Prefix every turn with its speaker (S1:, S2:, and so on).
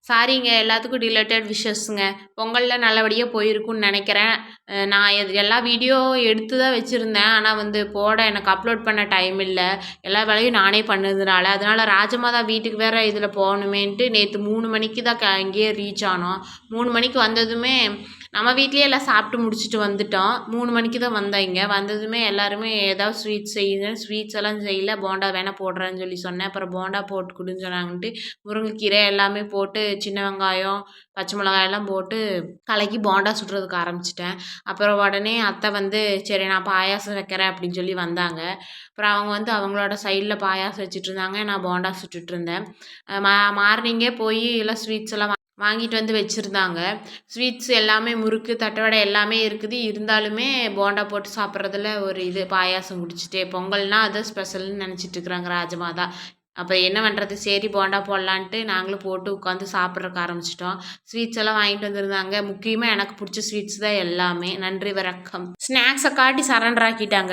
S1: சாரிங்க எல்லாத்துக்கும் டிலேட்டட் விஷஸ்ங்க. பொங்கல்லாம் நல்லபடியா போயிருக்கும்னு நெனைக்கிறேன். நான் எல்லா வீடியோ எடுத்து தான் வச்சிருந்தேன். ஆனா போட எனக்கு அப்லோட் பண்ண டைம் இல்ல. எல்லா வேலையும் நானே பண்ணதுனால. அதனால ராஜமாதா வீட்டுக்கு வேற இதில போகணுமேன்ட்டு நேத்து 3 மணிக்கு தான் இங்கேயே ரீச் ஆனோம். 3 மணிக்கு வந்ததுமே நம்ம வீட்லயே எல்லாம் சாப்பிட்டு முடிச்சுட்டு வந்துட்டோம். 3 மணிக்கு தான் வந்தோம் இங்க. வந்ததுமே எல்லாருமே ஏதாவது ஸ்வீட்ஸ் செய்யுங்க. ஸ்வீட்ஸ் எல்லாம் செய்யல. போண்டா வேணா போடுறேன்னு சொல்லி சொன்னேன். அப்புறம் போண்டா போட்டு குடுன்னு சொன்னாங்கன்ட்டு முருங்கைக்கீரை எல்லாமே போட்டு சின்ன வெங்காயம், பச்சை மிளகாய் எல்லாம் போட்டு கலக்கி போண்டா சுடுறதுக்கு ஆரம்பிச்சுட்டேன். அப்புறம் உடனே அத்தை சரி நான் பாயாசம் வைக்கிறேன் அப்படின்னு சொல்லி வந்தாங்க. அப்புறம் அவங்க அவங்களோட சைடில் பாயாசம் வச்சுட்ருந்தாங்க. நான் போண்டா சுட்டுட்ருந்தேன். மார்னிங்கே போய் எல்லாம் ஸ்வீட்ஸ் எல்லாம் வாங்கிட்டு வச்சுருந்தாங்க. ஸ்வீட்ஸ் எல்லாமே முறுக்கு, தட்டுவடை எல்லாமே இருக்குது. இருந்தாலுமே போண்டா போட்டு சாப்பிட்றதுல ஒரு பாயாசம் குடிச்சிட்டே பொங்கல்னா அது ஸ்பெஷல்னு நெனச்சிட்ருக்குறாங்க ராஜமாதா. அப்போ என்ன பண்ணுறது, சரி போண்டா போடலான்ட்டு நாங்களும் போட்டு உட்காந்து சாப்பிட்றக்கு ஆரம்பிச்சிட்டோம். ஸ்வீட்ஸ் எல்லாம் வாங்கிட்டு வந்திருந்தாங்க. முக்கியமாக எனக்கு பிடிச்ச ஸ்வீட்ஸ் தான் எல்லாமே. நன்றி வணக்கம். ஸ்நாக்ஸை காட்டி சரண்டர் ஆக்கிட்டாங்க.